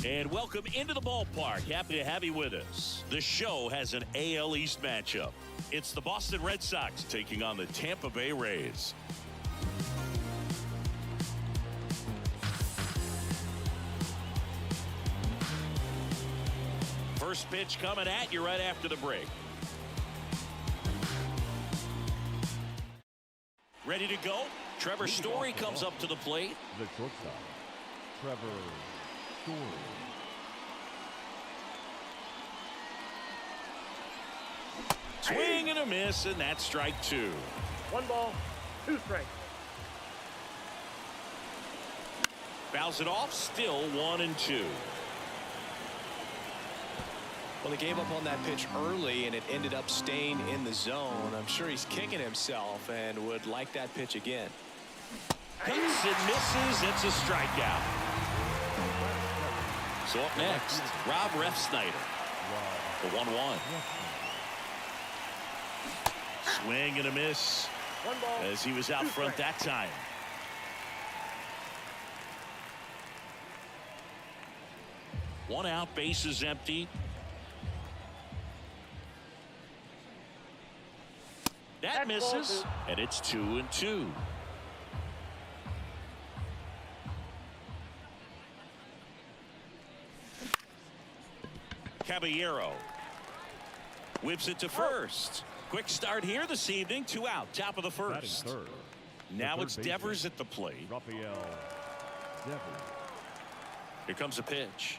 And welcome into the ballpark. Happy to have you with us. The show has an AL East matchup. It's the Boston Red Sox taking on the Tampa Bay Rays. First pitch coming at you right after the break. Ready to go. Trevor Story comes up to the plate. The shortstop, Trevor Story. Swing and a miss, and that's strike two. 1 ball, 2 strikes. Fouls it off, still 1-2. Well, he gave up on that pitch early, and it ended up staying in the zone. I'm sure he's kicking himself and would like that pitch again. Hits and misses. It's a strikeout. So up next, Rob Refsnyder. The 1-1. Swing and a miss 1 ball, as he was out 2 front strikes. that time. One out, bases empty. That misses, and it's 2-2. Caballero whips it to first. Quick start here this evening. 2 out, top of the first. Third. Now it's Third Devers baseman, at the plate. Rafael Devers. Here comes a pitch.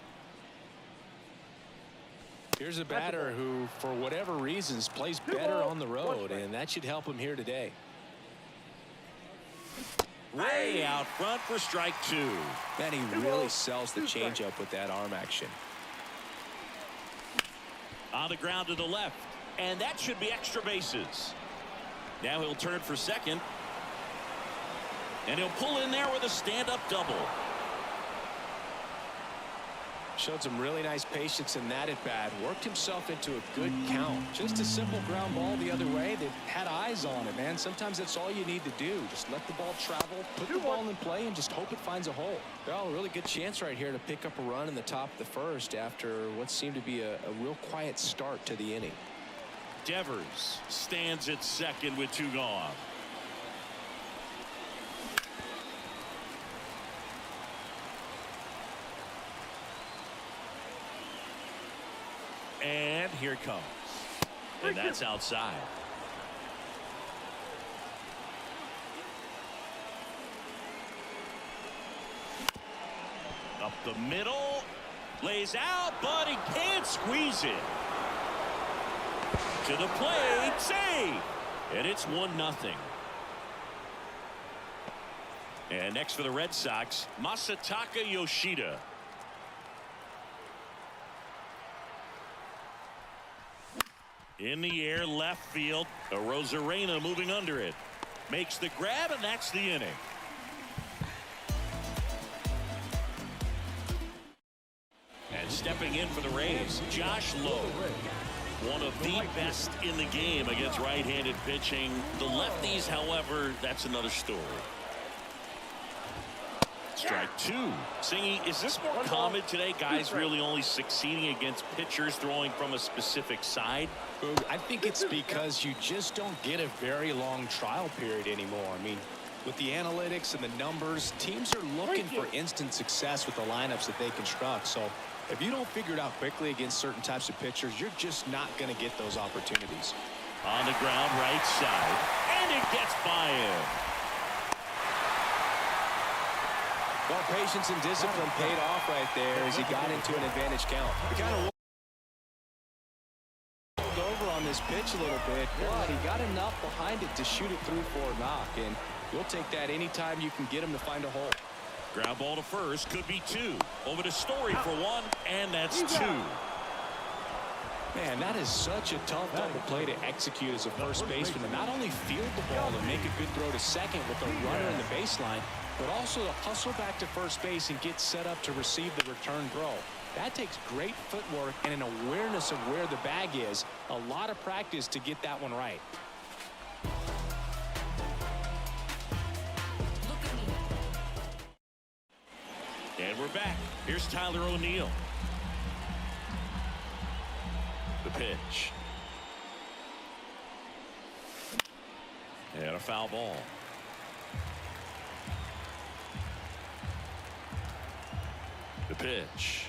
Here's a batter who, for whatever reasons, plays better on the road, and that should help him here today. Way out front for strike 2. Man, he really sells the changeup with that arm action. On the ground to the left, and that should be extra bases. Now he'll turn for second, and he'll pull in there with a stand-up double. Showed some really nice patience in that at bat. Worked himself into a good count. Just a simple ground ball the other way. They had eyes on it, man. Sometimes that's all you need to do. Just let the ball travel, put the ball in play, and just hope it finds a hole. Well, a really good chance right here to pick up a run in the top of the first after what seemed to be a real quiet start to the inning. Devers stands at second with 2 gone. And here it comes. And that's outside. Up the middle. Lays out, but he can't squeeze it. To the plate. Save. And it's 1-0. And next for the Red Sox, Masataka Yoshida. In the air, left field. Arozarena moving under it. Makes the grab, and that's the inning. And stepping in for the Rays, Josh Lowe. One of the best in the game against right-handed pitching. The lefties, however, that's another story. Strike 2. Singy, is this more common today? Guys really only succeeding against pitchers throwing from a specific side? I think it's because you just don't get a very long trial period anymore. I mean, with the analytics and the numbers, teams are looking for instant success with the lineups that they construct. So if you don't figure it out quickly against certain types of pitchers, you're just not going to get those opportunities. On the ground, right side, and it gets by him. Well, patience and discipline paid off right there as he got into an advantage count. He kind of rolled over on this pitch a little bit, but he got enough behind it to shoot it through for a knock, and you'll take that anytime you can get him to find a hole. Ground ball to first, could be 2. Over to Story for 1, and that's 2. Man, that is such a tough double play to execute as a first baseman, to not only field the ball and make a good throw to second with the runner in the baseline, but also to hustle back to first base and get set up to receive the return throw. That takes great footwork and an awareness of where the bag is. A lot of practice to get that one right. And we're back. Here's Tyler O'Neill. The pitch. And a foul ball. The pitch.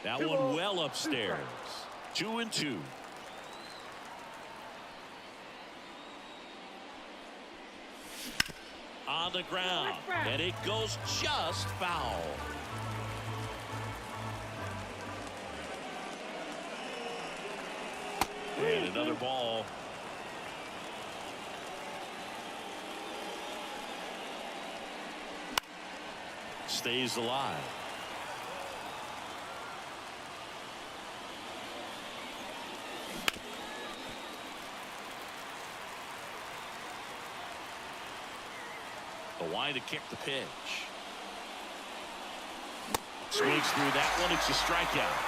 That one well upstairs. 2-2. On the ground. And it goes just foul. And another ball. Stays alive. The line to kick the pitch. Swings through that one. It's a strikeout.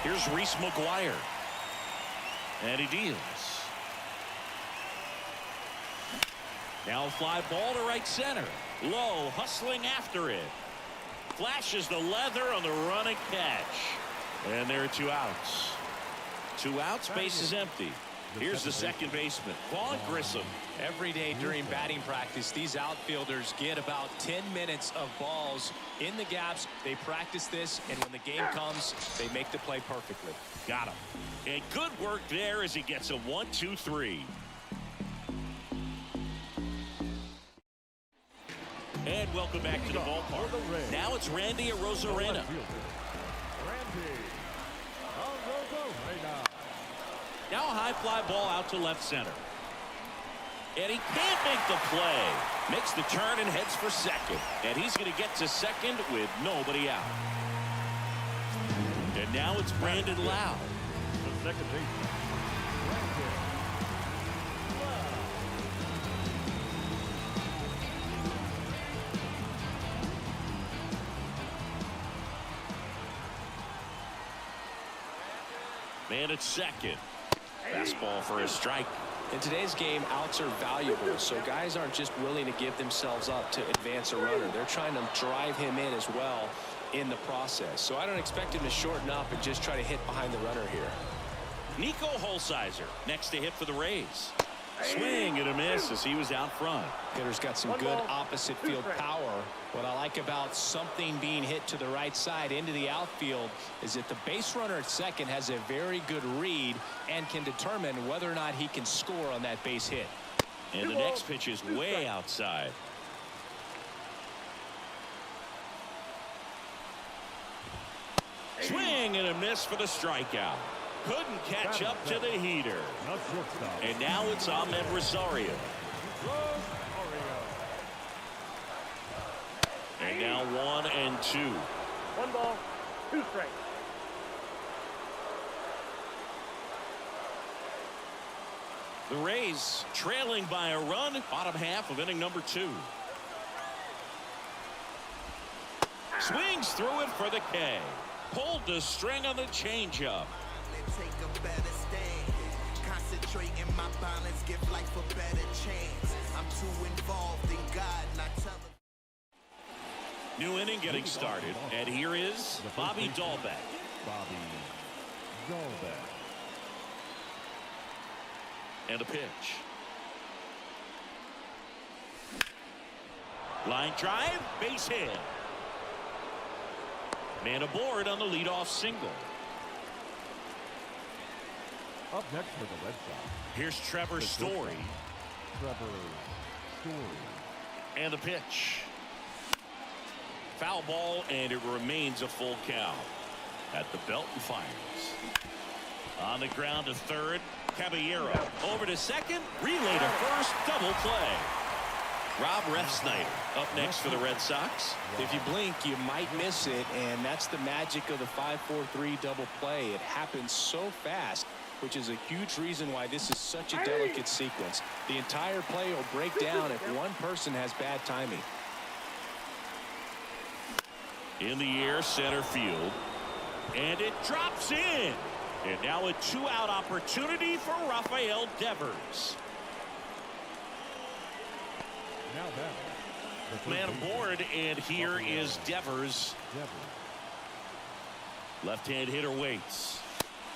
Here's Reese McGuire. And he deals. Now a fly ball to right center. Low, hustling after it. Flashes the leather on the running catch. And there are 2 outs. 2 outs, base is empty. Here's the second baseman, Vaughn Grissom. Every day during batting practice, these outfielders get about 10 minutes of balls in the gaps. They practice this, and when the game comes, they make the play perfectly. Got him. And good work there as he gets a 1-2-3. And welcome back to the ballpark. Now it's Randy Arozarena. Now a high fly ball out to left center. And he can't make the play. Makes the turn and heads for second. And he's going to get to second with nobody out. And now it's Brandon Lowe. The second baseman. Man at second. Fastball for a strike. In today's game, outs are valuable, so guys aren't just willing to give themselves up to advance a runner. They're trying to drive him in as well in the process. So I don't expect him to shorten up and just try to hit behind the runner here. Nico Holsizer next to hit for the Rays. Swing and a miss as he was out front. Hitter's got some good opposite field power. What I like about something being hit to the right side into the outfield is that the base runner at second has a very good read and can determine whether or not he can score on that base hit. And the next pitch is way outside. Swing and a miss for the strikeout. Couldn't catch up to the heater. And now it's Ahmed Rosario. And now 1-2. 1 ball, 2 strikes. The Rays trailing by a run. Bottom half of inning number 2. Swings through it for the K. Pulled the string on the changeup. Take a better stand. Concentrating my balance, give life a better chance. I'm too involved in God, not telling. New inning getting started, and here is Bobby Dahlbeck. Bobby Dahlbeck. And a pitch. Line drive, base hit. Man aboard on the leadoff single. Up next for the Red Sox. Here's Trevor Story. Trevor Story. And a pitch. Foul ball, and it remains a full count. At the belt and fires. On the ground to third. Caballero over to second. Relay to first. Double play. Rob Refsnyder up next for the Red Sox. If you blink, you might miss it, and that's the magic of the 5-4-3 double play. It happens so fast, which is a huge reason why this is such a delicate sequence. The entire play will break down if one person has bad timing. In the air, center field. And it drops in. And now a 2-out opportunity for Rafael Devers. Now batting. The third Man baseman, aboard, and here is Devers. Devers. Left-hand hitter waits.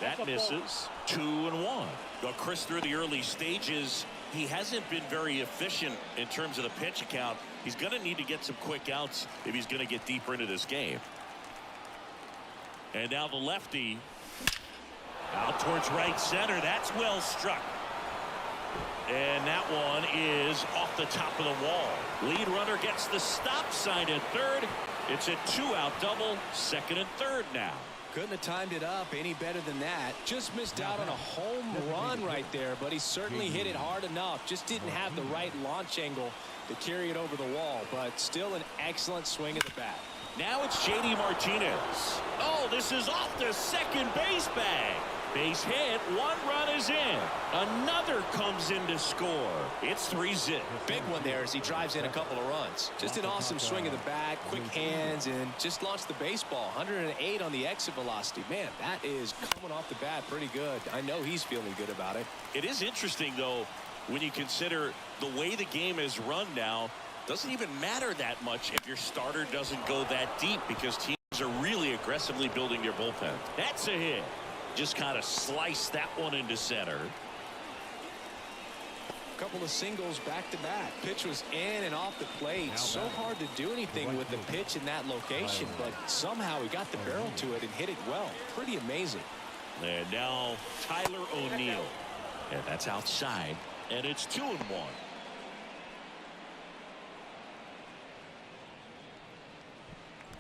That misses. 2-1. Well, Chris, through the early stages, he hasn't been very efficient in terms of the pitch count. He's going to need to get some quick outs if he's going to get deeper into this game. And now the lefty out towards right center. That's well struck. And that one is off the top of the wall. Lead runner gets the stop sign at third. It's a 2-out double, second and third now. Couldn't have timed it up any better than that. Just missed out on a home run right there, but he certainly hit it hard enough. Just didn't have the right launch angle to carry it over the wall, but still an excellent swing of the bat. Now it's J.D. Martinez. Oh, this is off the second base bag. Base hit, one run is in. Another comes in to score. It's 3-zip. Big one there as he drives in a couple of runs. Just an awesome swing of the bat, quick hands, and just launched the baseball. 108 on the exit velocity. Man, that is coming off the bat pretty good. I know he's feeling good about it. It is interesting, though, when you consider the way the game is run now. Doesn't even matter that much if your starter doesn't go that deep, because teams are really aggressively building their bullpen. That's a hit. Just kind of sliced that one into center. A couple of singles back to back. Pitch was in and off the plate. So hard to do anything with the pitch in that location, but somehow he got the barrel to it and hit it well. Pretty amazing. And now Tyler O'Neill. And that's outside. And it's 2-1.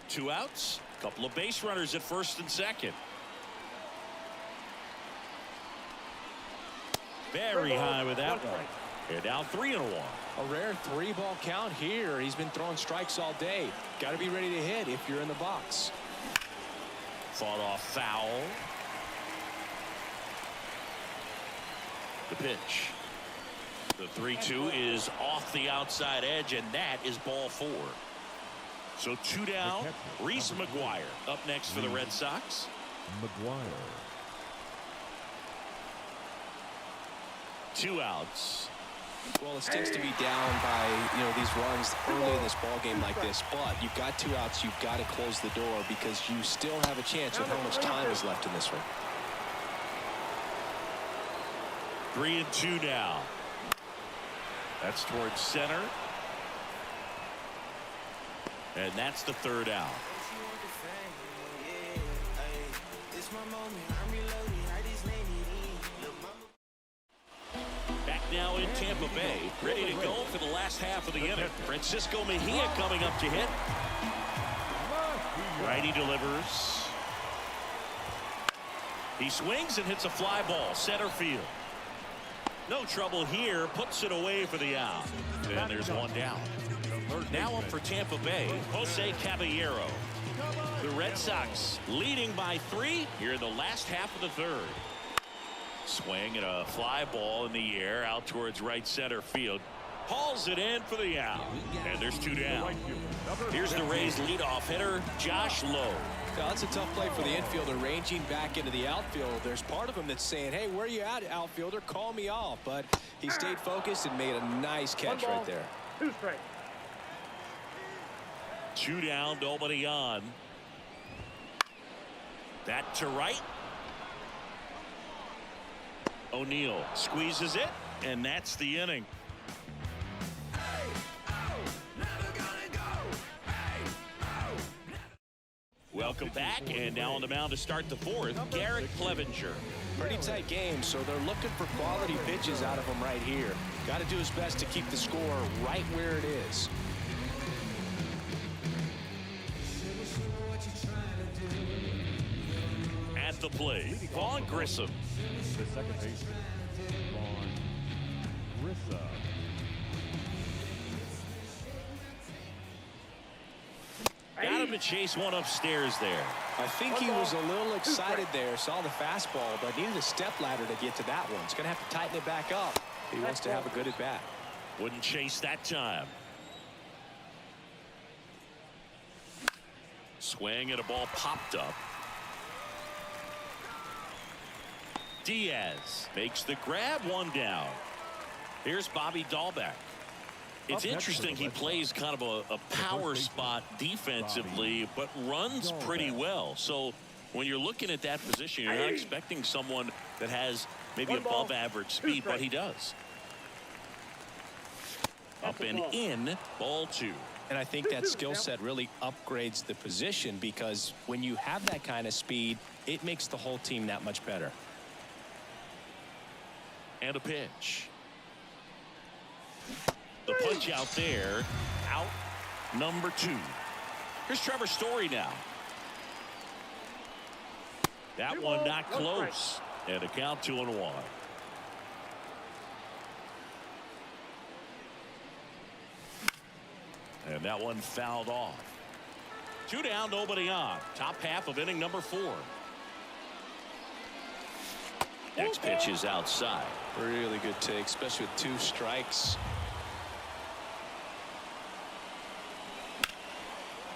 Two outs. Couple of base runners at first and second. Very high with that one. And now 3-1. A rare 3-ball count here. He's been throwing strikes all day. Got to be ready to hit if you're in the box. Fought off foul. The pitch. The 3-2 is off the outside edge, and that is ball 4. So 2 down. Reese McGuire up next for the Red Sox. McGuire. 2 outs. Well, it stinks to be down by these runs early in this ball game like this, but you've got 2 outs. You've got to close the door because you still have a chance with how much time is left in this one. 3-2 now. That's towards center. And that's the 3rd out. Back now in Tampa Bay, ready to go for the last half of the inning. Francisco Mejia coming up to hit. Righty delivers. He swings and hits a fly ball center field. No trouble here, puts it away for the out. And there's 1 down. Now up for Tampa Bay, Jose Caballero. The Red Sox leading by 3 here in the last half of the 3rd. Swing and a fly ball in the air out towards right center field. Hauls it in for the out. And there's 2 down. Here's the Rays leadoff hitter, Josh Lowe. That's a tough play for the infielder, ranging back into the outfield. There's part of him that's saying, hey, where you at, outfielder? Call me off. But he stayed focused and made a nice catch right there. 2 straight. 2 down, nobody on. That to right. O'Neill squeezes it, and that's the inning. Welcome back, and now on the mound to start the 4th, Garrett Clevenger. Pretty tight game, so they're looking for quality pitches out of him right here. Got to do his best to keep the score right where it is. At the plate, Vaughn Grissom. The second baseman, Vaughn Grissom. Got him to chase one upstairs there. I think he was a little excited there, saw the fastball, but needed a step ladder to get to that one. He's going to have to tighten it back up. He wants to have a good at bat. Wouldn't chase that time. Swing and a ball popped up. Diaz makes the grab, 1 down. Here's Bobby Dahlbeck. It's interesting. He plays kind of a power spot defensively, but runs pretty well. So when you're looking at that position, you're not expecting someone that has maybe above average speed, but he does. Up and in, ball 2. And I think that skill set really upgrades the position, because when you have that kind of speed, it makes the whole team that much better. And a pitch. The punch out there, out number 2. Here's Trevor Story now. That one not close. And a count 2-1. And that one fouled off. 2 down, nobody on. Top half of inning number 4. Next pitch is outside. Really good take, especially with 2 strikes.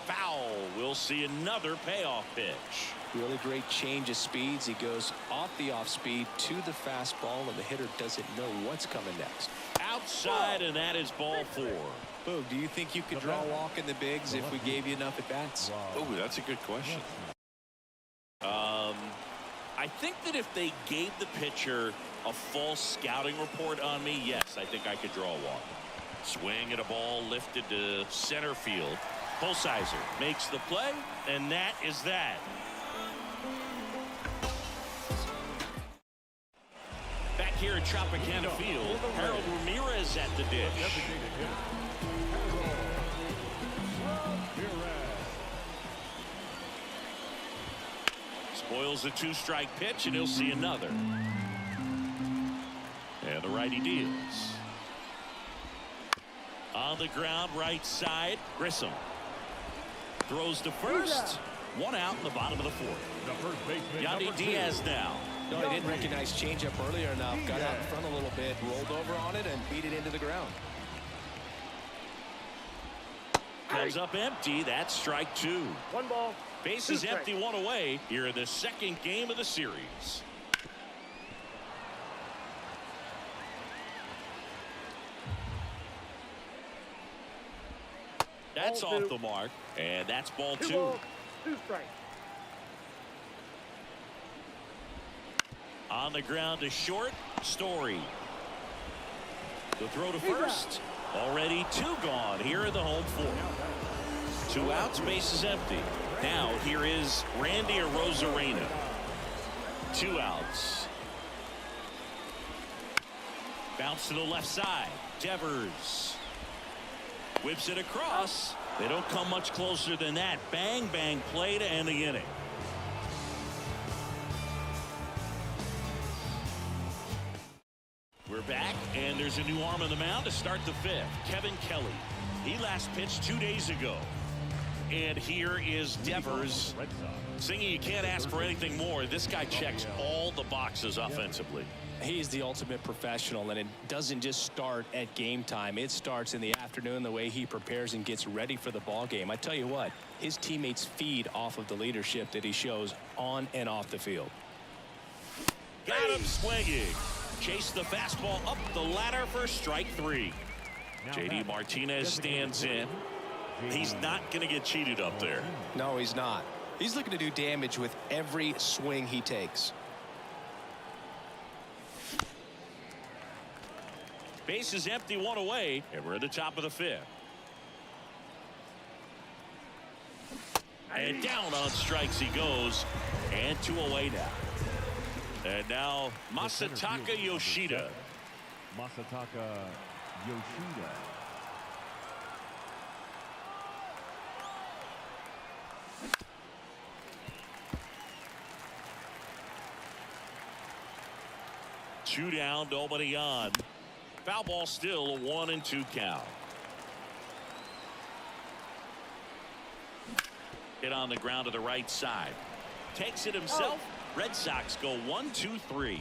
Foul. We'll see another payoff pitch. Really great change of speeds. He goes off the off speed to the fastball, and the hitter doesn't know what's coming next. Outside, and that is ball 4. Boog, do you think you could draw a walk in the bigs if we gave you enough at bats? Oh, that's a good question. I think that if they gave the pitcher a false scouting report on me, yes, I think I could draw a walk. Swing at a ball lifted to center field. Holsizer makes the play, and that is that. Back here at Tropicana Field, Harold Ramirez at the dish. Spoils a 2-strike pitch, and he'll see another. And the righty deals. On the ground, right side, Grissom. Throws to first. 1 out in the bottom of the 4th. Yandy Diaz now. No, he didn't recognize changeup earlier enough. Got out in front a little bit, rolled over on it, and beat it into the ground. Comes up empty. That's strike 2. 1 ball. Bases empty, 1 away here in the 2nd game of the series. That's off the mark, and that's ball 2. 2 strikes. On the ground to short, Story. The throw to first. Already 2 gone here in the home 4th. 2 outs, bases empty. Now here is Randy Arozarena. 2 outs. Bounce to the left side. Devers whips it across. They don't come much closer than that. Bang, bang play to end the inning. We're back, and there's a new arm on the mound to start the 5th. Kevin Kelly. He last pitched 2 days ago. And here is Devers singing you can't ask for anything more. This guy checks all the boxes offensively. He's the ultimate professional, and it doesn't just start at game time. It starts in the afternoon, the way he prepares and gets ready for the ball game. I tell you what, his teammates feed off of the leadership that he shows on and off the field. Got him swinging. Chase the fastball up the ladder for strike 3. JD Martinez stands in. He's not going to get cheated up there. No, he's not. He's looking to do damage with every swing he takes. Base is empty, 1 away, and we're at the top of the 5th. And down on strikes he goes, and 2 away now. And now Masataka Yoshida. Masataka Yoshida. Two down, nobody on. Foul ball still, a 1-2 count. Hit on the ground to the right side. Takes it himself. Red Sox go 1-2-3.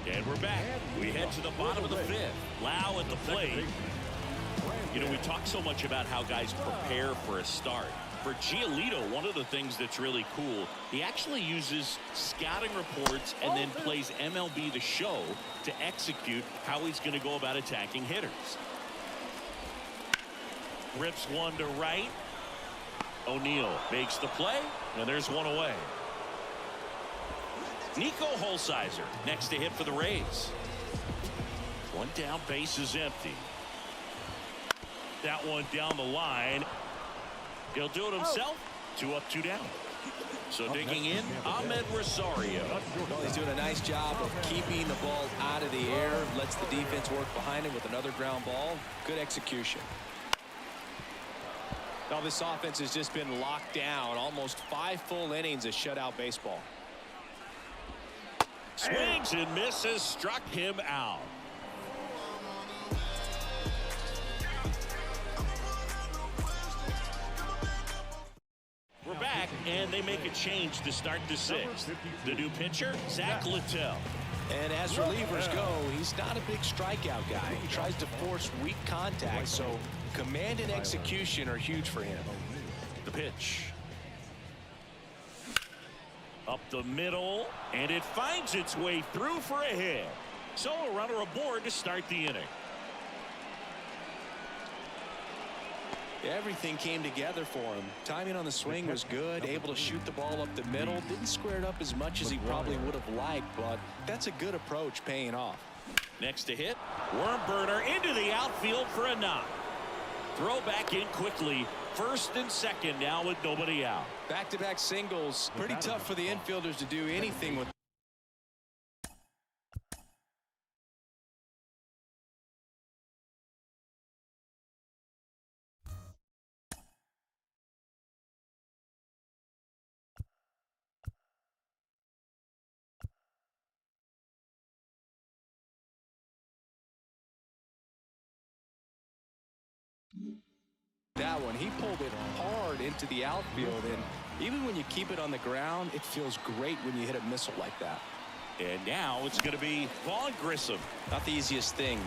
And we're back. We head to the bottom of the 5th. Lau at the plate. You know, we talk so much about how guys prepare for a start. For Giolito, one of the things that's really cool, he actually uses scouting reports and then plays MLB The Show to execute how he's going to go about attacking hitters. Rips one to right. O'Neill makes the play, and there's one away. Nico Holsizer next to hit for the Rays. One down, base is empty. That one down the line. He'll do it himself. 2 up, 2 down. So digging in, Ahmed Rosario. Well, he's doing a nice job of keeping the ball out of the air. Lets the defense work behind him with another ground ball. Good execution. Now this offense has just been locked down. Almost 5 full innings of shutout baseball. Swings and misses. Struck him out. We're back, and they make a change to start the 6th. The new pitcher, Zach Littell. And as relievers go, he's not a big strikeout guy. He tries to force weak contact, so command and execution are huge for him. The pitch. Up the middle, and it finds its way through for a hit. So a runner aboard to start the inning. Everything came together for him. Timing on the swing was good, able to shoot the ball up the middle. Didn't square it up as much as he probably would have liked, but that's a good approach, paying off. Next to hit, worm burner into the outfield for a knock. Throw back in quickly. First and second now with nobody out. Back-to-back singles. Pretty tough for the infielders to do anything with. That one, he pulled it hard into the outfield, and even when you keep it on the ground, it feels great when you hit a missile like that. And now it's going to be Vaughn Grissom. Not the easiest thing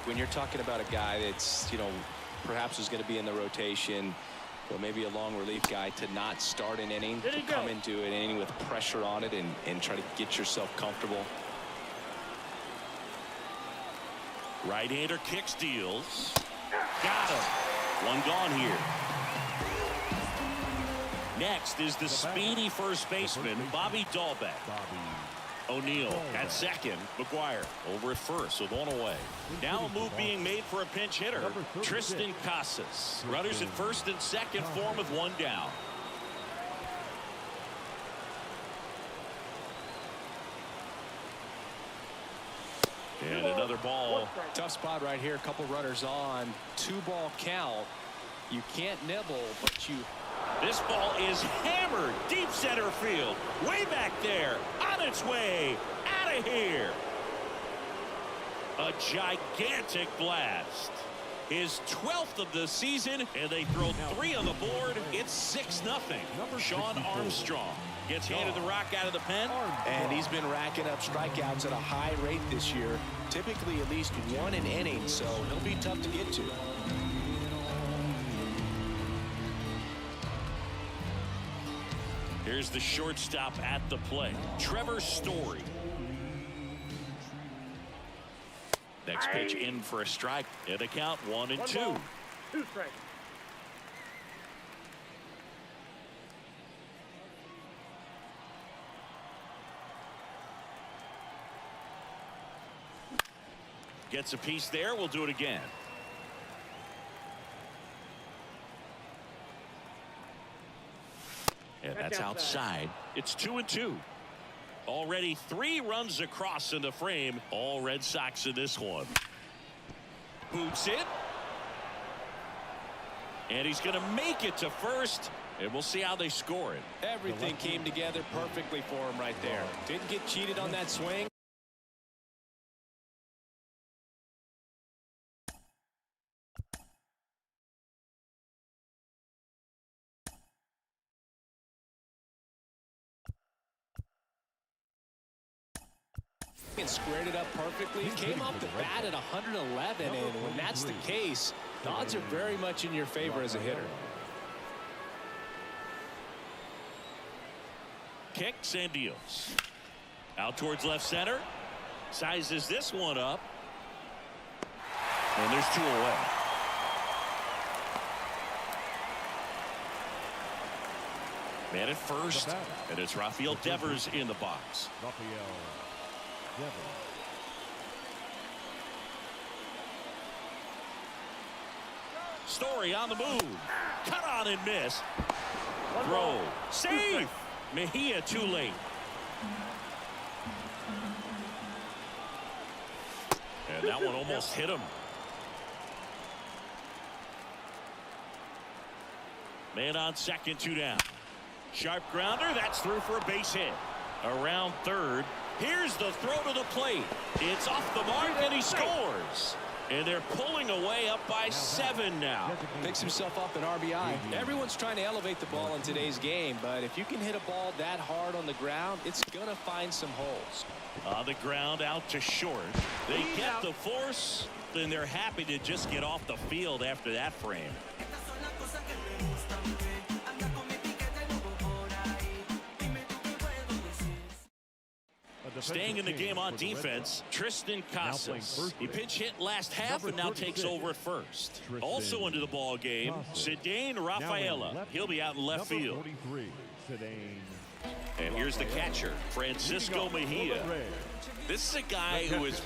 when you're talking about a guy that's, perhaps is going to be in the rotation, or maybe a long relief guy, to not start an inning, to come into an inning with pressure on it and try to get yourself comfortable. Right-hander kicks, deals. Got him. One gone here. Next is the speedy first baseman, Bobby Dahlbeck. O'Neill at second. McGuire over at first with one away. Now a move being made for a pinch hitter, Tristan Casas. Runners at first and second form with one down. And another ball. Tough spot right here. A couple runners on. 2-ball count. You can't nibble, but you. This ball is hammered deep center field. Way back there. On its way. Out of here. A gigantic blast. His 12th of the season, and they throw 3 on the board. It's 6-0. Sean Armstrong gets handed the rock out of the pen. And he's been racking up strikeouts at a high rate this year. Typically at least 1 an inning, so he'll be tough to get to. Here's the shortstop at the plate, Trevor Story. Next pitch in for a strike. And a count 1-2. 2 strikes. Gets a piece there. We'll do it again. And that's outside. It's 2-2. Already 3 runs across in the frame. All Red Sox in this one. Boots it. And he's going to make it to first. And we'll see how they score it. Everything came together perfectly for him right there. Didn't get cheated on that swing. And squared it up perfectly. Came off the bat at 111, and when that's the case, the odds are very much in your favor as a hitter. kicks and deals. Out towards left center. Sizes this one up. And there's 2 away. Man at first. And it's Rafael Devers in the box. Rafael Devers. Story on the move. Cut on and miss. Throw. Safe. Mejia too late. And that one almost hit him. Man on second, 2 down. Sharp grounder. That's through for a base hit. Around third. Here's the throw to the plate. It's off the mark and he scores. And they're pulling away up by 7 now. Picks himself up an RBI. Everyone's trying to elevate the ball in today's game, but if you can hit a ball that hard on the ground, it's going to find some holes. On the ground, out to short. They get the force, then they're happy to just get off the field after that frame. Staying in the game on defense, Tristan Casas. He pinch hit last half and now takes over at first. Also into the ball game, Cedane Rafaela. He'll be out in left field. And here's the catcher, Francisco Mejia. This is a guy who is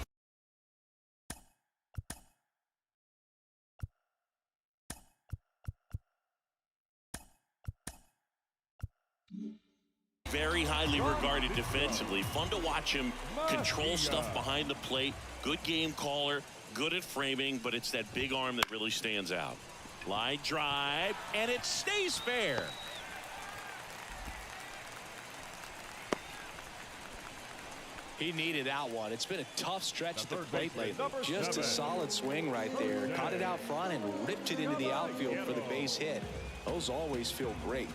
very highly regarded defensively. Fun to watch him control stuff behind the plate. Good game caller, good at framing, but it's that big arm that really stands out. Line drive, and it stays fair. He needed that one. It's been a tough stretch at the plate lately. Just a solid swing right there. Caught it out front and ripped it into the outfield for the base hit. Those always feel great.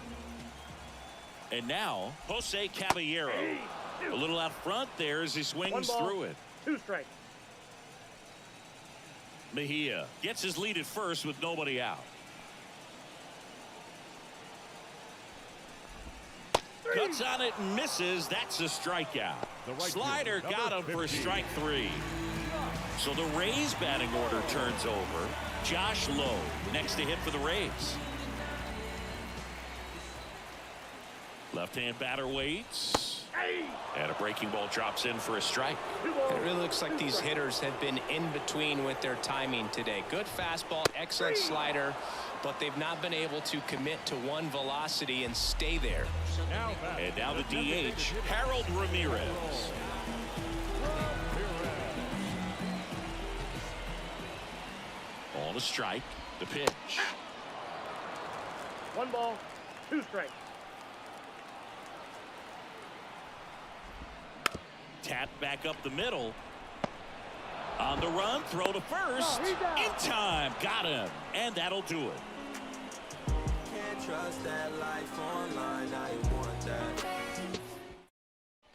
And now, Jose Caballero. A little out front there as he swings through it. 2 strikes. Mejia gets his lead at first with nobody out. Cuts on it and misses. That's a strikeout. Slider got him for strike 3. So the Rays batting order turns over. Josh Lowe next to hit for the Rays. Left-hand batter waits. And a breaking ball drops in for a strike. It really looks like these hitters have been in between with their timing today. Good fastball, excellent slider, but they've not been able to commit to one velocity and stay there. And now the DH, Harold Ramirez. On a strike, the pitch. 1 ball, 2 strikes. Tap back up the middle. On the run, throw to first. In time, got him. And that'll do it. Can't trust that life online, I want that.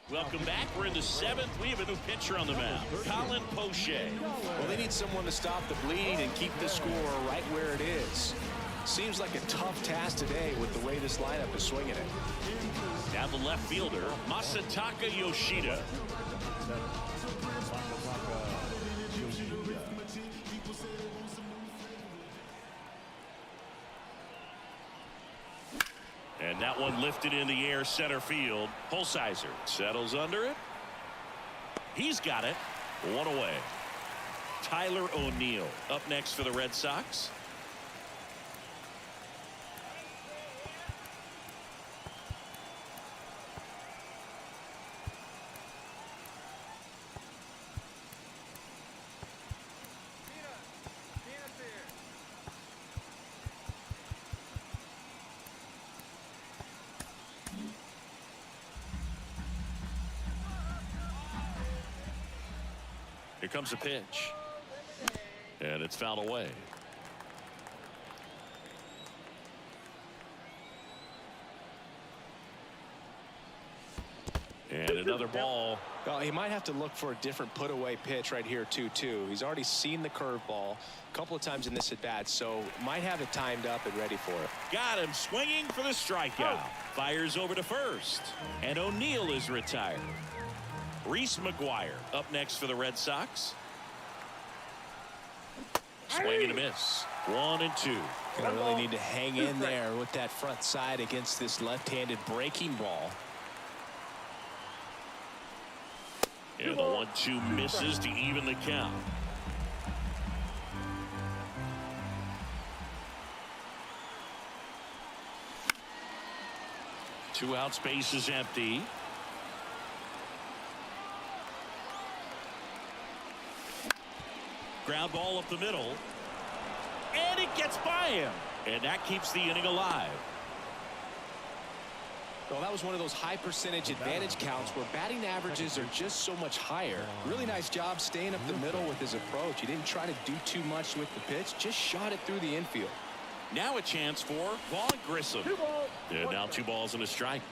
Welcome back. We're in the 7th. We have a new pitcher on the mound, Colin Poche. Well, they need someone to stop the bleed and keep the score right where it is. Seems like a tough task today with the way this lineup is swinging it. Now the left fielder, Masataka Yoshida. And that one lifted in the air center field. Holsizer settles under it. He's got it. 1 away. Tyler O'Neill up next for the Red Sox. Here comes a pitch. And it's fouled away. And another ball. Well, he might have to look for a different put away pitch right here 2-2. He's already seen the curveball a couple of times in this at bat, so might have it timed up and ready for it. Got him swinging for the strikeout. Fires over to first, and O'Neill is retired. Reese McGuire up next for the Red Sox. Swing and a miss. 1-2. Gonna really need to hang in there with that front side against this left-handed breaking ball. And the 1-2 misses to even the count. Two outs, base is empty. Ground ball up the middle. And it gets by him. And that keeps the inning alive. Well, that was one of those high percentage advantage counts where batting averages are just so much higher. Really nice job staying up the middle with his approach. He didn't try to do too much with the pitch, just shot it through the infield. Now a chance for Vaughn Grissom. And now 2 balls and a strike.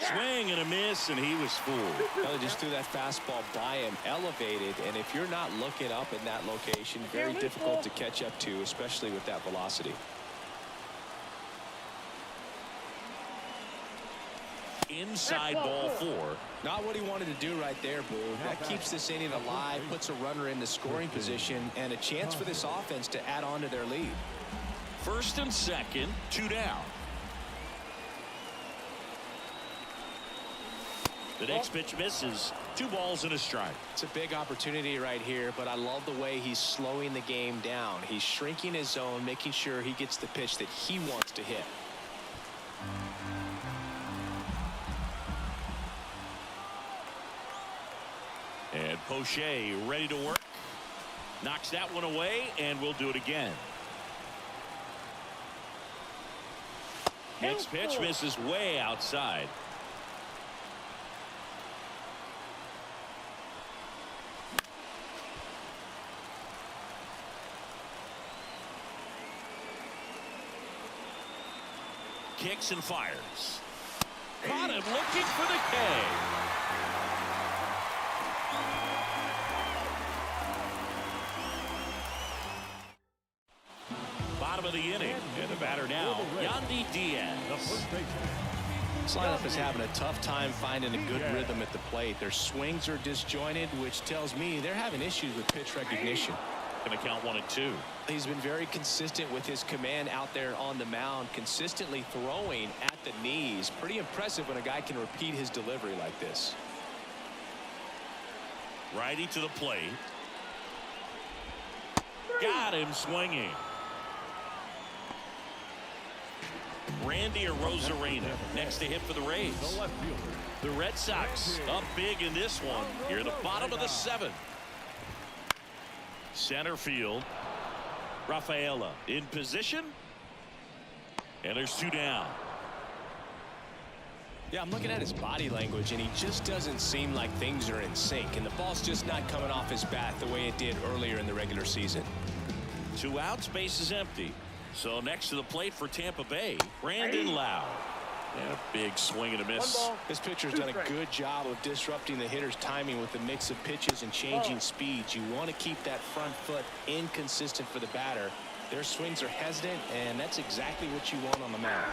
Swing and a miss, and he was fooled. Well, they just threw that fastball by him, elevated, and if you're not looking up in that location, very difficult to catch up to, especially with that velocity. Inside ball 4. Not what he wanted to do right there, Boo. That keeps this inning alive, puts a runner in the scoring position, and a chance for this offense to add on to their lead. First and second, 2 down. The next pitch misses. 2 balls and a strike. It's a big opportunity right here, but I love the way he's slowing the game down. He's shrinking his zone, making sure he gets the pitch that he wants to hit. And Poche ready to work. Knocks that one away, and we'll do it again. Next pitch misses way outside. Kicks and fires. Caught him looking for the K. Bottom of the inning, and the batter now, Yandy Diaz. This lineup is having a tough time finding a good rhythm at the plate. Their swings are disjointed, which tells me they're having issues with pitch recognition. Going to count 1 and 2. He's been very consistent with his command out there on the mound, consistently throwing at the knees. Pretty impressive when a guy can repeat his delivery like this. Righty to the plate. Got him swinging. Randy Arozarena next to hit for the Rays. The Red Sox up big in this one here at the bottom of the 7th. Center field. Rafaela in position. And there's 2 down. Yeah, I'm looking at his body language, and he just doesn't seem like things are in sync. And the ball's just not coming off his bat the way it did earlier in the regular season. 2 outs, base is empty. So next to the plate for Tampa Bay, Brandon Lowe. And a big swing and a miss. This pitcher's done a good job of disrupting the hitter's timing with the mix of pitches and changing speeds. You want to keep that front foot inconsistent for the batter. Their swings are hesitant, and that's exactly what you want on the mound.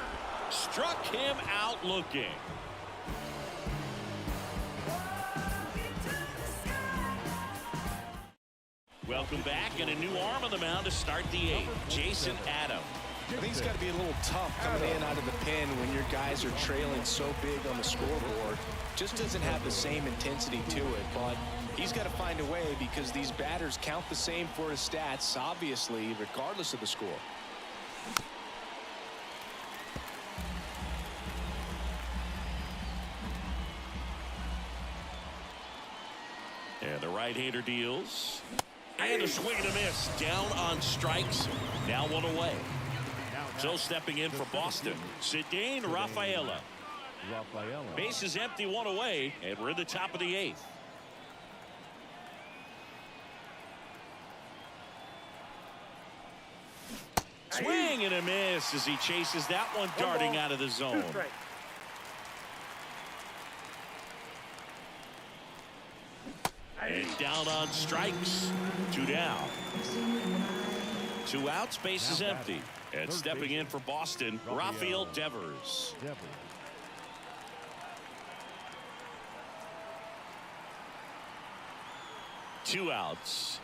Struck him out looking. Welcome back, and a new arm on the mound to start the 8th. Jason Adam. I think it's got to be a little tough coming in out of the pen when your guys are trailing so big on the scoreboard. Just doesn't have the same intensity to it, but he's got to find a way because these batters count the same for his stats, obviously, regardless of the score. And the right-hander deals. And a swing and a miss. Down on strikes. Now 1 away. So stepping in for Boston, Cedane Rafaela. Base is empty, 1 away, and we're in the top of the 8th. Swing and a miss as he chases that one darting out of the zone. And down on strikes. 2 down. 2 outs, base is empty. And stepping in for Boston, Rafael Devers. 2 outs.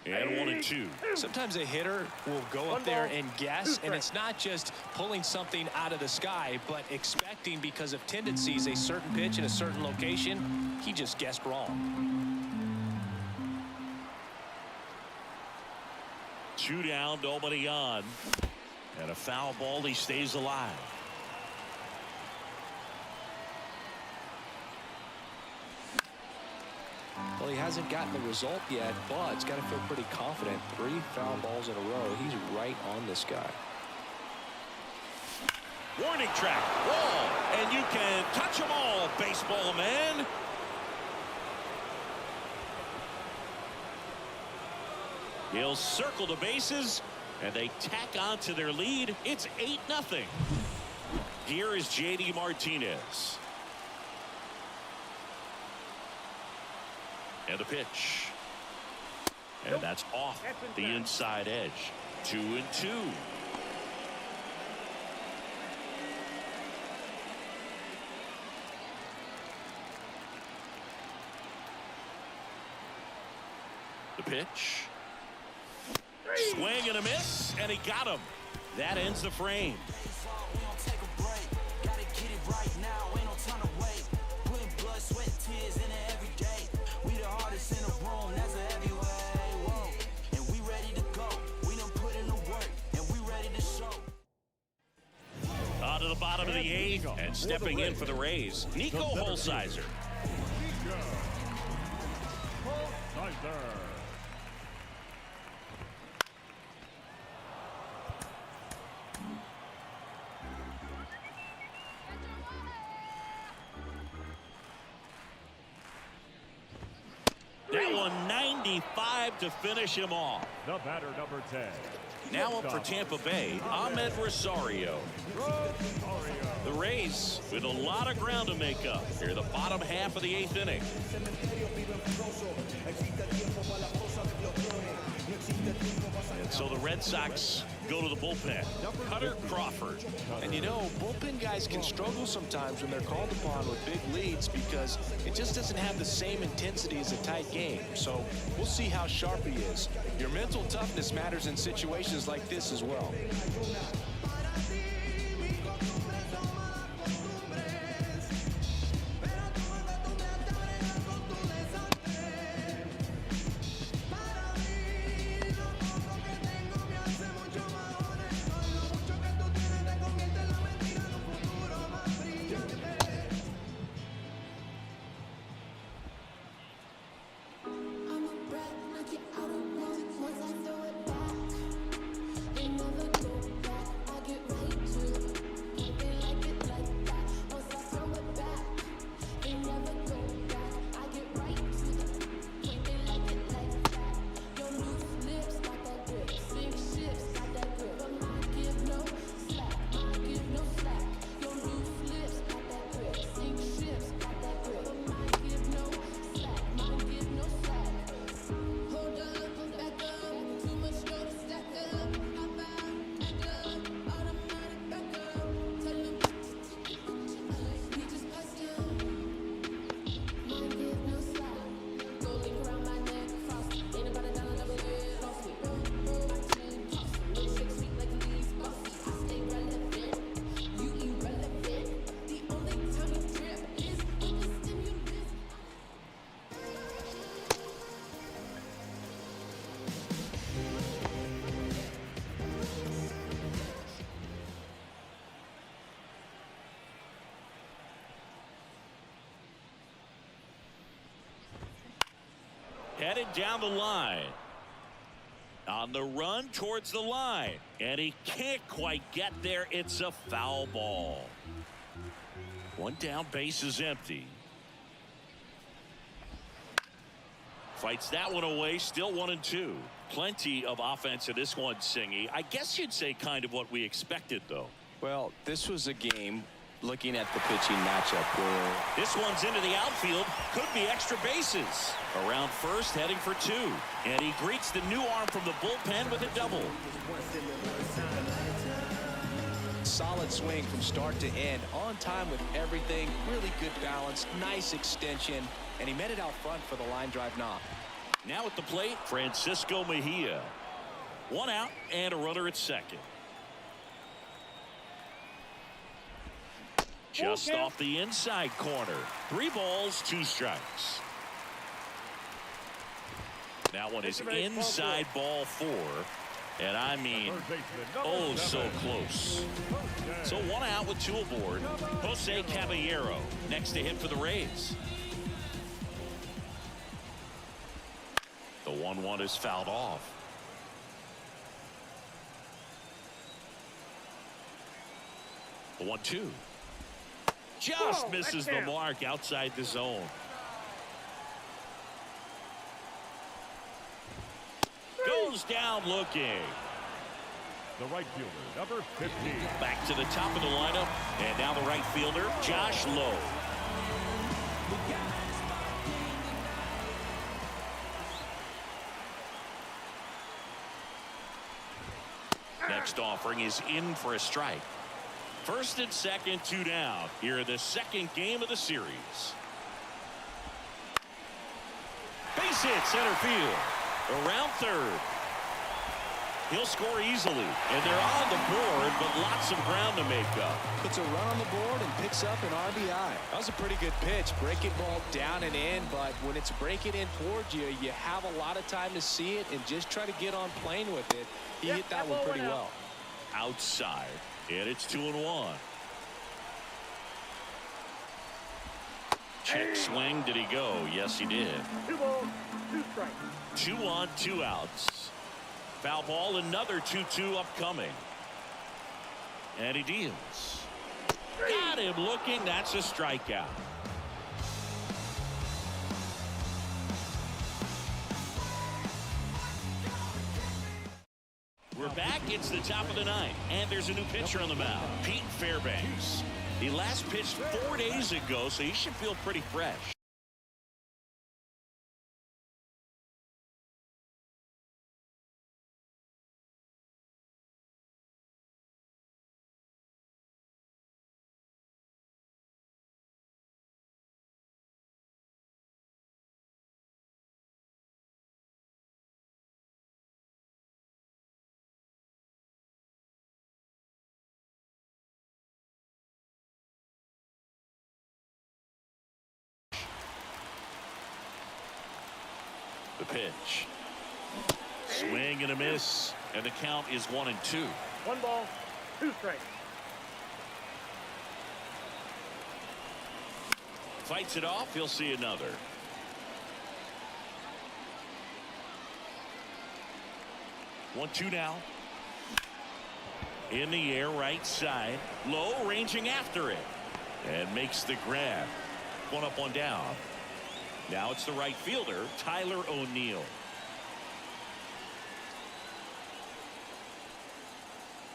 And 1-2. Sometimes a hitter will go up there and guess, and it's not just pulling something out of the sky, but expecting because of tendencies a certain pitch in a certain location. He just guessed wrong. 2 down, nobody on. And a foul ball, he stays alive. Well, he hasn't gotten the result yet, but he's got to feel pretty confident. 3 foul balls in a row. He's right on this guy. Warning track, wall, and you can touch them all, baseball man. He'll circle the bases, and they tack on to their lead. It's 8-0. Here is J.D. Martinez. And the pitch. And that's off the inside edge. 2-2. The pitch. Swing and a miss, and he got him. That ends the frame. On to the bottom of the 8th, and stepping in for the Rays, Nico Holsizer. That one 95 to finish him off. The batter, number 10. Now up for Tampa Bay, Ahmed Rosario. The Rays with a lot of ground to make up here, the bottom half of the 8th inning. And so the Red Sox go to the bullpen. Cutter Crawford. And you know, bullpen guys can struggle sometimes when they're called upon with big leads because it just doesn't have the same intensity as a tight game. So we'll see how sharp he is. Your mental toughness matters in situations like this as well. Headed down the line. On the run towards the line. And he can't quite get there. It's a foul ball. 1 down, base is empty. Fights that one away, still 1-2. Plenty of offense in this one, Singy. I guess you'd say kind of what we expected, though. Well, this was a game looking at the pitching matchup where this one's into the outfield. Could be extra bases. Around first, heading for 2. And he greets the new arm from the bullpen with a double. solid swing from start to end, on time with everything, really good balance, nice extension, and he met it out front for the line drive knock. Now at the plate, Francisco Mejia. 1 out and a runner at second. Just off the inside corner. 3 balls, 2 strikes. That one is inside ball 4. And I mean, oh, so close. So 1 out with 2 aboard. Jose Caballero next to hit for the Rays. The 1-1 is fouled off. The 1-2. Just misses the mark outside the zone. Goes down looking. The right fielder, number 15. Back to the top of the lineup. And now the right fielder, Josh Lowe. Next offering is in for a strike. First and second, 2 down. Here in the second game of the series. Base hit center field. Around third. He'll score easily. And they're on the board, but lots of ground to make up. Puts a run on the board and picks up an RBI. That was a pretty good pitch. Breaking ball down and in, but when it's breaking in towards you, you have a lot of time to see it and just try to get on plane with it. He hit that one pretty well. Outside. And it's 2-1. Check swing. Did he go? Yes, he did. 2 balls, 2 strikes. 2 on, 2 outs. Foul ball, another 2-2 upcoming. And he deals. Got him looking. That's a strikeout. We're back. It's the top of the 9th, and there's a new pitcher on the mound, Pete Fairbanks. He last pitched 4 days ago, so he should feel pretty fresh. The pitch. Swing and a miss. And the count is 1-2. 1 ball, 2 strikes. Fights it off. He'll see another. One, 2 now. In the air, right side. Low, ranging after it. And makes the grab. 1 up, 1 down. Now it's the right fielder, Tyler O'Neill.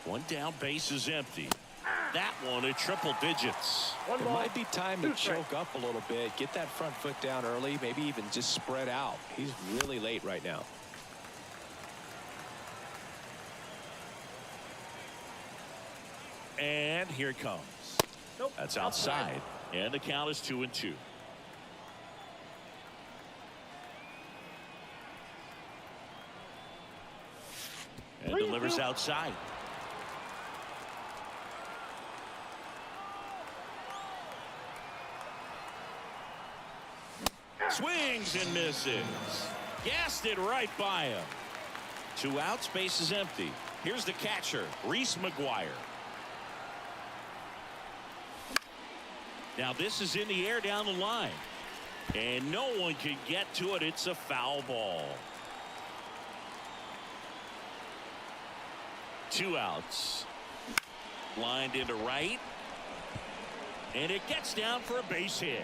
1 down, base is empty. That one at triple digits. It might be time to choke up a little bit, get that front foot down early, maybe even just spread out. He's really late right now. And here it comes. That's outside. And the count is 2-2. And delivers outside. Swings and misses. Gassed it right by him. 2 outs, base is empty. Here's the catcher, Reese McGuire. Now this is in the air down the line. And no one can get to it. It's a foul ball. 2 outs. Lined into right. And it gets down for a base hit.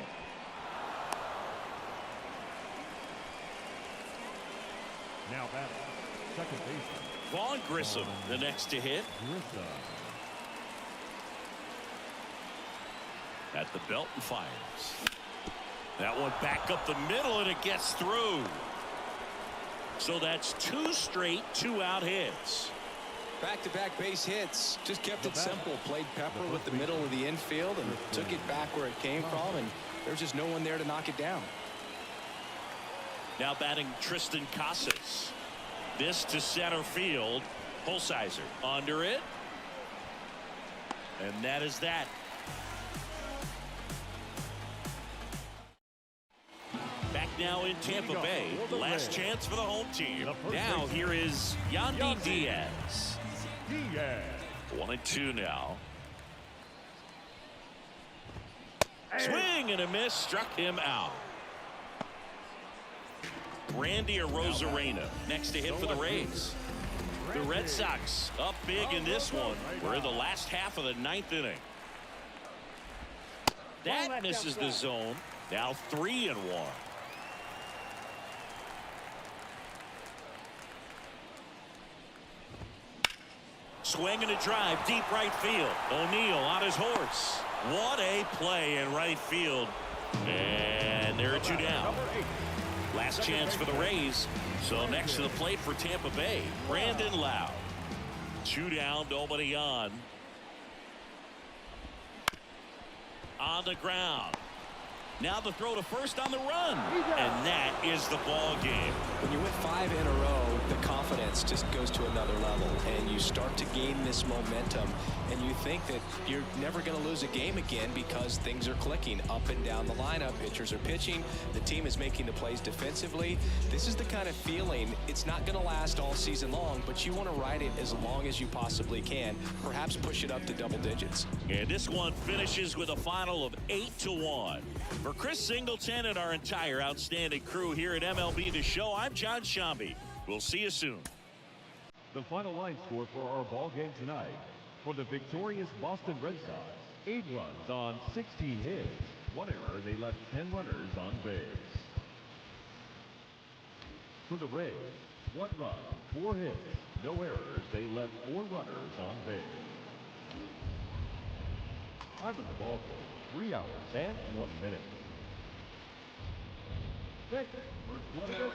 Now batting, Second baseman. Vaughn Grissom, the next to hit. Grissom. At the belt and fires. That one back up the middle, and it gets through. So that's 2 straight 2-out hits. Back-to-back base hits. Just kept it simple. Played pepper with the middle of the infield and took it back where it came from, and there's just no one there to knock it down. Now batting Tristan Casas. This to center field. Holsizer under it. And that is that. Back now in Tampa Bay. Last chance for the home team. Now here is Yandy Diaz. Diaz. 1-2 now. Swing and a miss. Struck him out. Randy Arozarena next to hit for the Rays. The Red Sox up big in this one. We're in the last half of the 9th inning. That misses the zone. Now 3-1. Swing and a drive, deep right field. O'Neill on his horse. What a play in right field. And there are 2 down. Last chance for the Rays. So next to the plate for Tampa Bay, Brandon Lowe. 2 down, nobody on. On the ground. Now the throw to first on the run. And that is the ball game. When you win 5 in a row, the confidence just goes to another level, and you start to gain this momentum, and you think that you're never going to lose a game again because things are clicking up and down the lineup. Pitchers are pitching. The team is making the plays defensively. This is the kind of feeling, it's not going to last all season long, but you want to ride it as long as you possibly can. Perhaps push it up to double digits. And this one finishes with a final of 8-1. For Chris Singleton and our entire outstanding crew here at MLB The Show, I'm John Shambi. We'll see you soon. The final line score for our ball game tonight. For the victorious Boston Red Sox, 8 runs on 16 hits. 1 error, they left 10 runners on base. For the Rays, 1 run, 4 hits, no errors, they left 4 runners on base. Time of the ball game, 3 hours and 1 minute. Next, first one,